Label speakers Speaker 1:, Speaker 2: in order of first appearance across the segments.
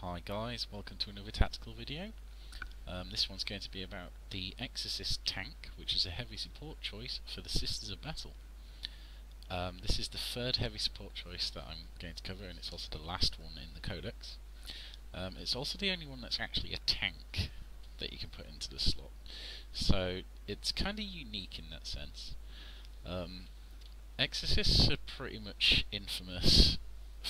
Speaker 1: Hi guys, welcome to another tactical video. This one's going to be about the Exorcist Tank, which is a heavy support choice for the Sisters of Battle. This is the third heavy support choice that I'm going to cover, and it's also the last one in the Codex. It's also the only one that's actually a tank that you can put into the slot, so it's kind of unique in that sense. Exorcists are pretty much infamous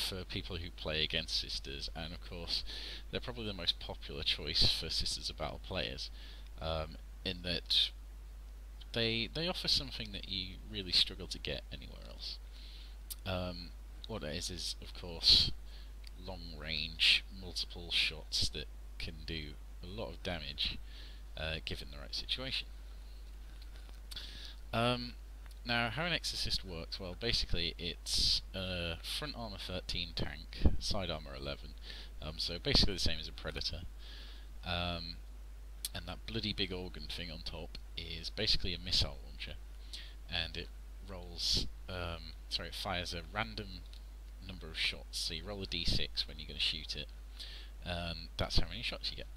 Speaker 1: for people who play against Sisters, and of course they're probably the most popular choice for Sisters of Battle players, in that they offer something that you really struggle to get anywhere else. What it is of course long range, multiple shots that can do a lot of damage given the right situation. Now, how an Exorcist works, well, basically it's a front armor 13 tank, side armor 11, so basically the same as a Predator, and that bloody big organ thing on top is basically a missile launcher, and it rolls, it fires a random number of shots, so you roll a d6 when you're going to shoot it, and that's how many shots you get.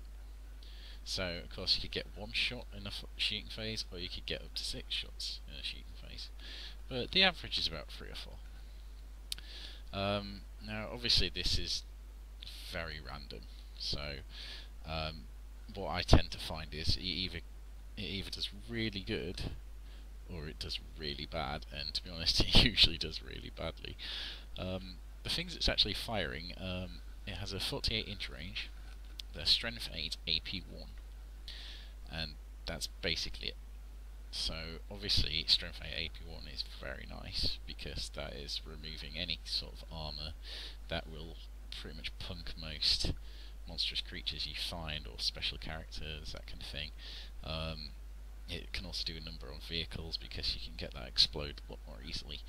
Speaker 1: So, of course, you could get one shot in a shooting phase, or you could get up to 6 shots in a shooting phase. But the average is about 3 or 4. Now, obviously, this is very random. So, what I tend to find is it either does really good, or it does really bad. And to be honest, it usually does really badly. The things it's actually firing, it has a 48-inch range. The strength 8 AP 1, and that's basically it. So obviously strength 8 AP 1 is very nice, because that is removing any sort of armour that will pretty much punk most monstrous creatures you find, or special characters, that kind of thing. It can also do a number on vehicles, because you can get that explode a lot more easily.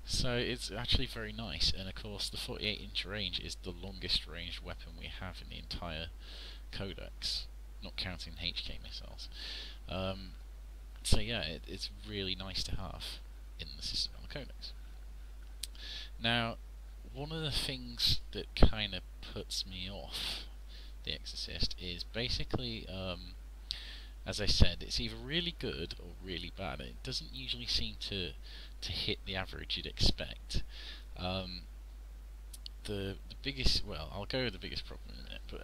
Speaker 1: So it's actually very nice, and of course the 48-inch range is the longest ranged weapon we have in the entire Codex, not counting HK missiles. So yeah, it's really nice to have in the system on the Codex. Now, one of the things that kind of puts me off the Exorcist is basically, as I said, it's either really good or really bad. It doesn't usually seem to hit the average you'd expect. The biggest, well, I'll go with the biggest problem in a minute, but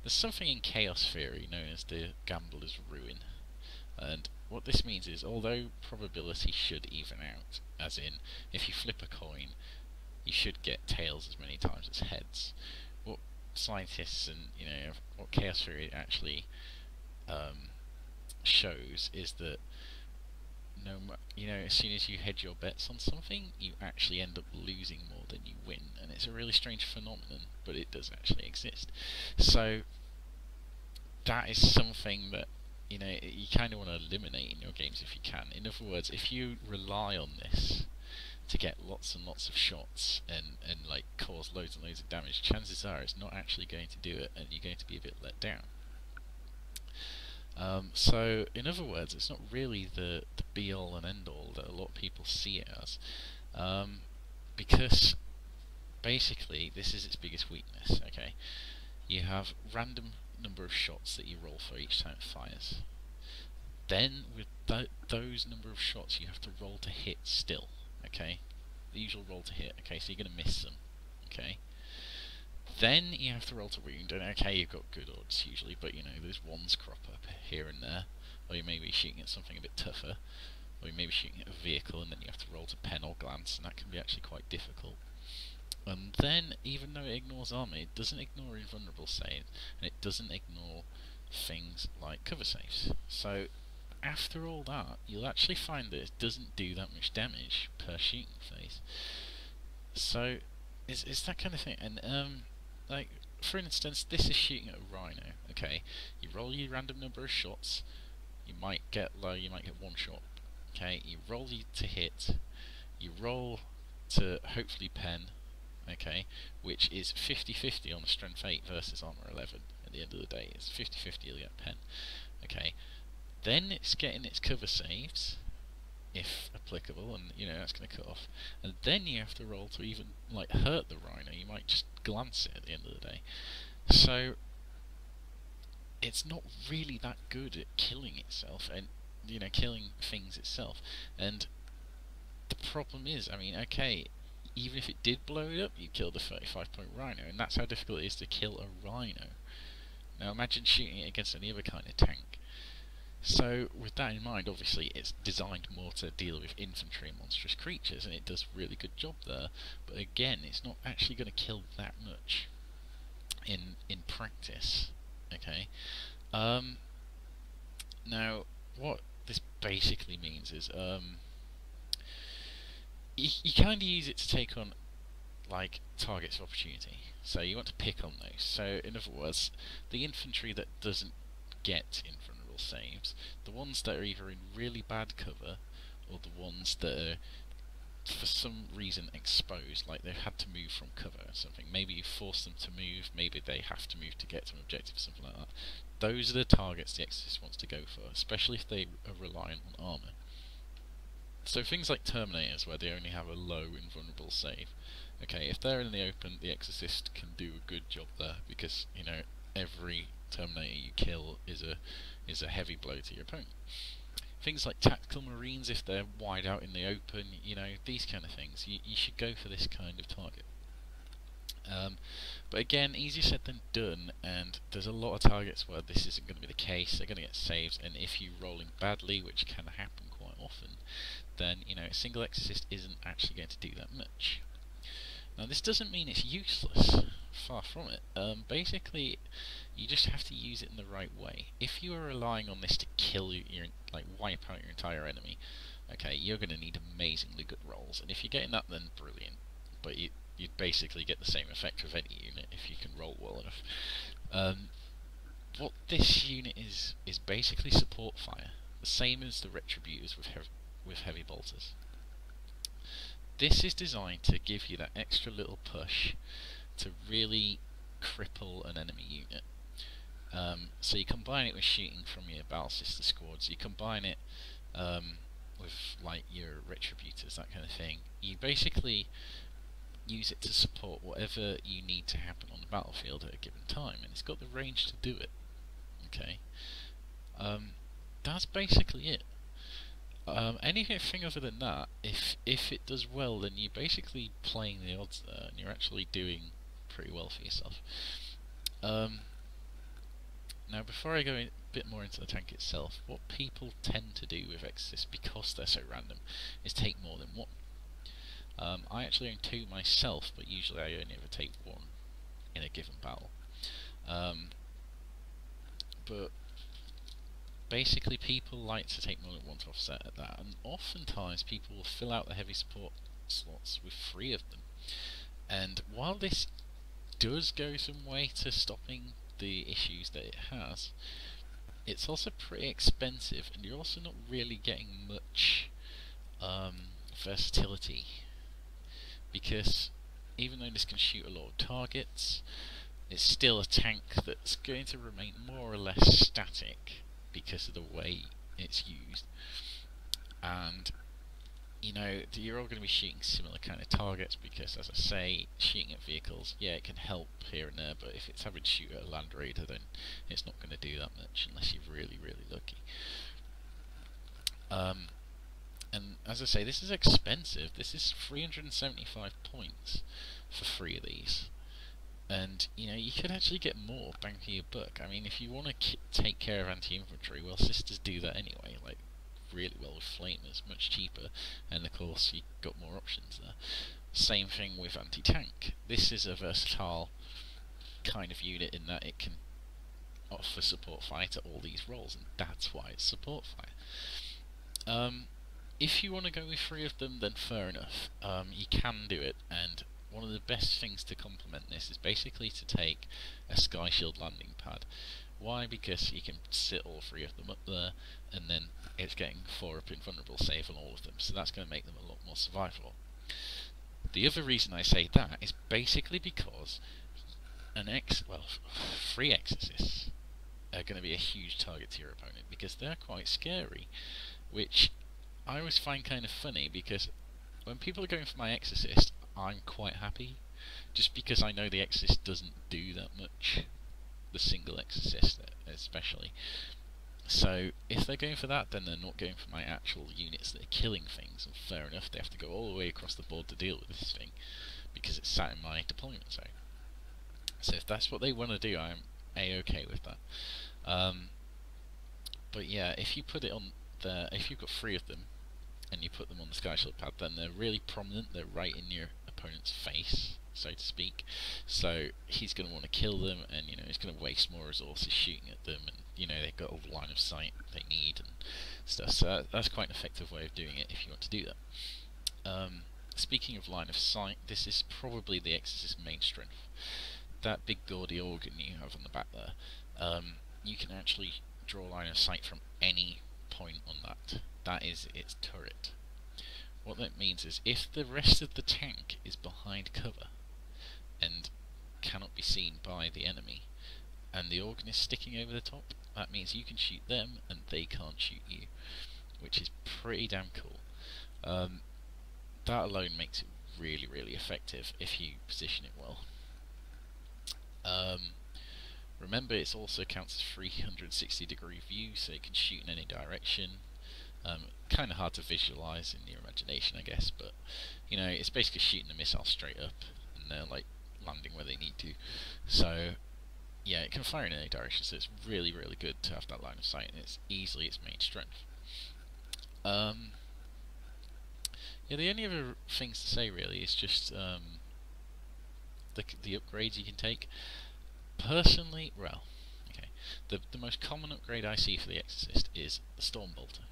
Speaker 1: there's something in chaos theory known as the gambler's ruin, and what this means is, although probability should even out, as in if you flip a coin you should get tails as many times as heads, what scientists and what chaos theory actually shows is that as soon as you hedge your bets on something, you actually end up losing more than you win, and it's a really strange phenomenon, but it does actually exist. So that is something that you kind of want to eliminate in your games if you can. In other words, if you rely on this to get lots and lots of shots and like cause loads and loads of damage, chances are it's not actually going to do it, and you're going to be a bit let down. So, in other words, it's not really the be-all and end-all that a lot of people see it as, because basically this is its biggest weakness. Okay, you have random number of shots that you roll for each time it fires. Then, with those number of shots, you have to roll to hit still. Okay, the usual roll to hit. Okay, so you're going to miss them. Okay. Then you have to roll to wound, and okay, you've got good odds usually, but those ones crop up here and there, or you may be shooting at something a bit tougher, or you may be shooting at a vehicle, and then you have to roll to pen or glance, and that can be actually quite difficult. And then, even though it ignores armor, it doesn't ignore invulnerable saves, and it doesn't ignore things like cover saves. So, after all that, you'll actually find that it doesn't do that much damage per shooting phase. So, it's that kind of thing, and like, for instance, this is shooting at a rhino. Okay, you roll your random number of shots. You might get low. You might get one shot. Okay, you roll to hit. You roll to hopefully pen. Okay, which is 50-50 on a strength 8 versus armor 11. At the end of the day, it's 50-50 you'll get pen. Okay, then it's getting its cover saves. if applicable, and you know that's going to cut off. And then you have to roll to even like hurt the rhino. You might just glance it at the end of the day. So it's not really that good at killing itself, and you know, killing things itself. And the problem is, I mean, okay, even if it did blow it up, you killed a 35-point rhino, and that's how difficult it is to kill a rhino. Now imagine shooting it against any other kind of tank. So with that in mind, obviously it's designed more to deal with infantry and monstrous creatures, and it does a really good job there. But again, it's not actually going to kill that much in practice. Okay. Now what this basically means is you kind of use it to take on like targets of opportunity. So you want to pick on those. So in other words, the infantry that doesn't get invulnerable saves, the ones that are either in really bad cover, or the ones that are for some reason exposed, like they've had to move from cover or something. Maybe you force them to move, maybe they have to move to get to an objective, something like that. Those are the targets the Exorcist wants to go for, especially if they are reliant on armour. So things like Terminators, where they only have a low invulnerable save. Okay, if they're in the open, the Exorcist can do a good job there, because, you know, every Terminator you kill is a heavy blow to your opponent. Things like Tactical Marines, if they're wide out in the open, you know, these kind of things, you should go for this kind of target. But again, easier said than done, and there's a lot of targets where this isn't going to be the case. They're going to get saves, and if you're rolling badly, which can happen quite often, then, you know, a single Exorcist isn't actually going to do that much. Now this doesn't mean it's useless, far from it. Basically, you just have to use it in the right way. If you are relying on this to kill your, like, wipe out your entire enemy, okay, you're going to need amazingly good rolls, and if you're getting that, then brilliant. But you'd basically get the same effect with any unit if you can roll well enough. What this unit is basically support fire, the same as the Retributors with heavy bolters. This is designed to give you that extra little push to really cripple an enemy unit. So you combine it with shooting from your Battle Sister squads, you combine it with like your Retributors, that kind of thing. You basically use it to support whatever you need to happen on the battlefield at a given time, and it's got the range to do it. Okay, that's basically it. Anything other than that, if it does well, then you're basically playing the odds there, and you're actually doing pretty well for yourself. Now, before I go a bit more into the tank itself, what people tend to do with Exorcist, because they're so random, is take more than one. I actually own 2 myself, but usually I only ever take 1 in a given battle. But basically, people like to take more than 1 to offset at that, and oftentimes people will fill out the heavy support slots with 3 of them. And while this does go some way to stopping the issues that it has, it's also pretty expensive, and you're also not really getting much versatility, because even though this can shoot a lot of targets, it's still a tank that's going to remain more or less static because of the way it's used. And you know, you're all going to be shooting similar kind of targets, because, as I say, shooting at vehicles, yeah, it can help here and there, but if it's having to shoot at a Land Raider, then it's not going to do that much unless you're really, really lucky. And as I say, this is expensive. This is 375 points for 3 of these. And, you know, you could actually get more bang for your buck. I mean, if you want to take care of anti-infantry, well, Sisters do that anyway, like, really well with Flamers, much cheaper, and of course you've got more options there. Same thing with anti-tank. This is a versatile kind of unit in that it can offer support fire to all these roles, and that's why it's support fire. If you want to go with 3 of them, then fair enough. You can do it, and one of the best things to complement this is basically to take a Sky Shield landing pad. Why? Because you can sit all 3 of them up there, and then it's getting 4 up invulnerable save on all of them, so that's going to make them a lot more survivable. The other reason I say that is basically because 3 Exorcists are going to be a huge target to your opponent, because they're quite scary, which I always find kind of funny because when people are going for my Exorcist, I'm quite happy, just because I know the Exorcist doesn't do that much. The single Exorcist, especially. So if they're going for that, then they're not going for my actual units that are killing things. And fair enough, they have to go all the way across the board to deal with this thing because it's sat in my deployment zone. So if that's what they want to do, I'm a-okay with that. But yeah, if you put it on if you've got 3 of them and you put them on the Sky Shield pad, then they're really prominent. They're right in your opponent's face, so to speak. So he's going to want to kill them, and he's going to waste more resources shooting at them, and they've got all the line of sight they need and stuff. So that's quite an effective way of doing it if you want to do that. Speaking of line of sight, this is probably the Exorcist's main strength. That big gaudy organ you have on the back there, you can actually draw line of sight from any point on that. That is its turret. What that means is if the rest of the tank is behind cover and cannot be seen by the enemy, and the organ is sticking over the top, that means you can shoot them and they can't shoot you, which is pretty damn cool. That alone makes it really, really effective if you position it well. Remember, it also counts as 360-degree view, so it can shoot in any direction. Kind of hard to visualise in your imagination, I guess, but it's basically shooting the missile straight up, and they're like landing where they need to. So yeah, it can fire in any direction, so it's really, really good to have that line of sight, and it's easily its main strength. Yeah, the only other things to say really is just the upgrades you can take. Personally, well, okay, the most common upgrade I see for the Exorcist is the Stormbolter.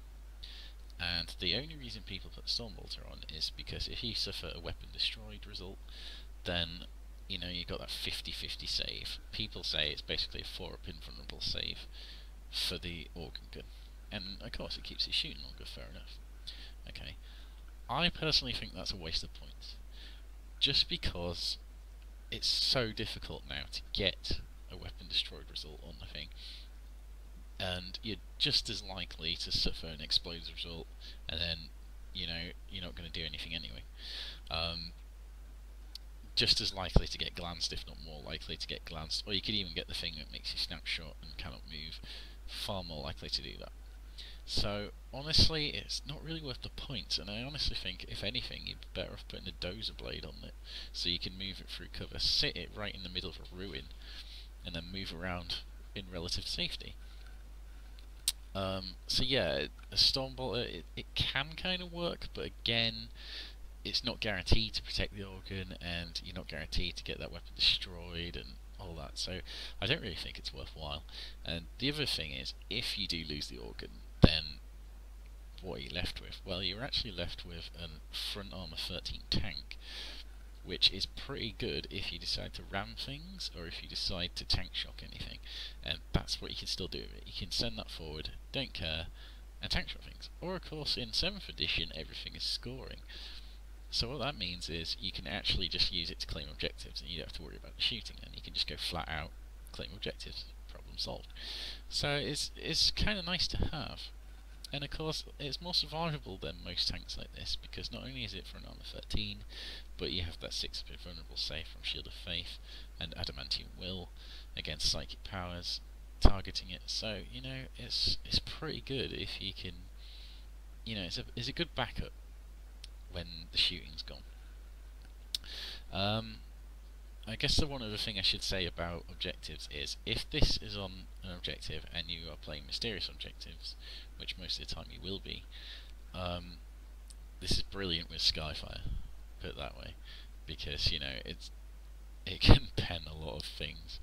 Speaker 1: And the only reason people put the Stormbolter on is because if you suffer a weapon destroyed result, then you got that 50-50 save. People say it's basically a 4-up invulnerable save for the organ gun, and of course it keeps it shooting longer. Fair enough. Okay, I personally think that's a waste of points, just because it's so difficult now to get a weapon destroyed result on the thing, and you're just as likely to suffer an explosive result, and then you're not going to do anything anyway. Just as likely to get glanced, if not more likely to get glanced, or you could even get the thing that makes you snapshot and cannot move. Far more likely to do that. So honestly, it's not really worth the points, and I honestly think, if anything, you'd be better off putting a dozer blade on it, so you can move it through cover, sit it right in the middle of a ruin, and then move around in relative safety. So yeah, a Stormbolter, it can kind of work, but again, it's not guaranteed to protect the organ, and you're not guaranteed to get that weapon destroyed and all that, so I don't really think it's worthwhile. And the other thing is, if you do lose the organ, then what are you left with? Well, you're actually left with a front armor 13 tank, which is pretty good if you decide to ram things, or if you decide to tank shock anything, and that's what you can still do with it. You can send that forward, don't care, and tank shock things. Or of course, in 7th edition, everything is scoring. So what that means is you can actually just use it to claim objectives, and you don't have to worry about the shooting, and you can just go flat out, claim objectives, problem solved. So it's kind of nice to have. And of course, it's more survivable than most tanks like this, because not only is it for an armor 13, but you have that 6-up invulnerable save from Shield of Faith, and Adamantium Will against psychic powers, targeting it. So, it's pretty good if you can, it's a good backup when the shooting's gone. I guess the one other thing I should say about objectives is, if this is on an objective and you are playing mysterious objectives, which most of the time you will be, this is brilliant with Skyfire, put it that way, because it can pen a lot of things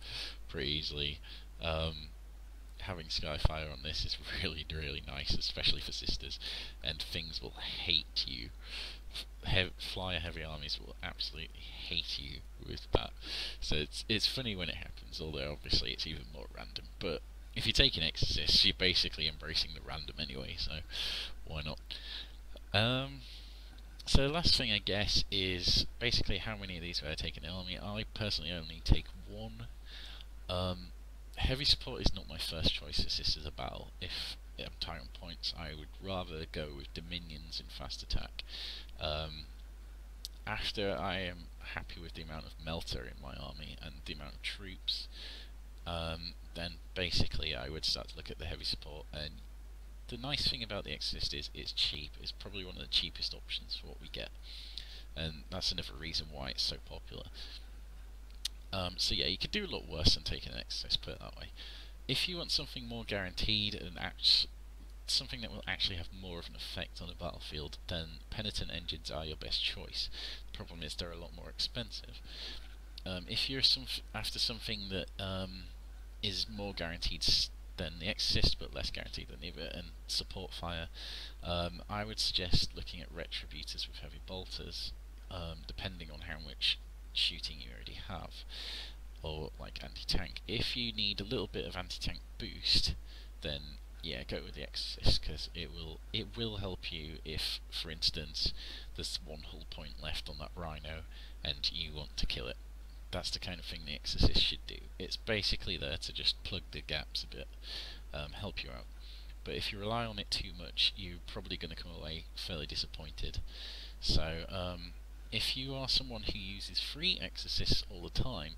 Speaker 1: pretty easily. Having Skyfire on this is really, really nice, especially for sisters, and things will hate you. Flyer heavy armies will absolutely hate you with that. So it's funny when it happens, although obviously it's even more random. But if you're taking Exorcist, you're basically embracing the random anyway, so why not? So the last thing, I guess, is basically how many of these would I take in an army. I personally only take one. heavy support is not my first choice assist as a battle. If I'm tight on points, I would rather go with Dominions in fast attack. After I am happy with the amount of Melter in my army and the amount of troops, then basically I would start to look at the heavy support. And the nice thing about the Exorcist is it's cheap. It's probably one of the cheapest options for what we get, and that's another reason why it's so popular. So yeah, you could do a lot worse than taking an Exorcist, put it that way. If you want something more guaranteed and something that will actually have more of an effect on the battlefield, then Penitent Engines are your best choice. The problem is they're a lot more expensive. If you're after something that is more guaranteed than the Exorcist, but less guaranteed than either, and support fire, I would suggest looking at Retributors with heavy bolters, depending on how much shooting you already have, or like anti-tank. If you need a little bit of anti-tank boost, then yeah, go with the Exorcist, because it will help you if, for instance, there's one hull point left on that Rhino and you want to kill it. That's the kind of thing the Exorcist should do. It's basically there to just plug the gaps a bit, help you out. But if you rely on it too much, you're probably going to come away fairly disappointed. So if you are someone who uses free Exorcists all the time,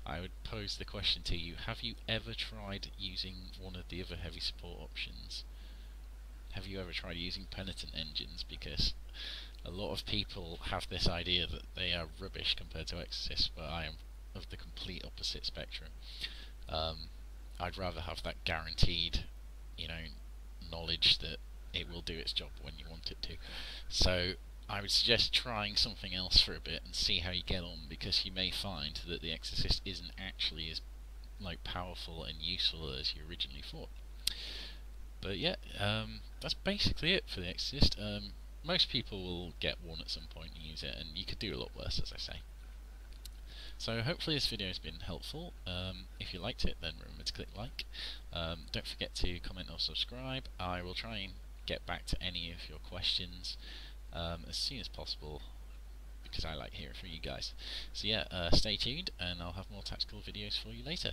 Speaker 1: I would pose the question to you: have you ever tried using one of the other heavy support options? Have you ever tried using Penitent Engines? Because a lot of people have this idea that they are rubbish compared to Exorcists, but I am of the complete opposite spectrum. I'd rather have that guaranteed, knowledge that it will do its job when you want it to. So I would suggest trying something else for a bit and see how you get on, because you may find that the Exorcist isn't actually as powerful and useful as you originally thought. But yeah, that's basically it for the Exorcist. Most people will get one at some point and use it, and you could do a lot worse, as I say. So hopefully this video has been helpful. If you liked it, then remember to click like. Don't forget to comment or subscribe. I will try and get back to any of your questions as soon as possible, because I like hearing from you guys. So yeah, stay tuned, and I'll have more tactical videos for you later.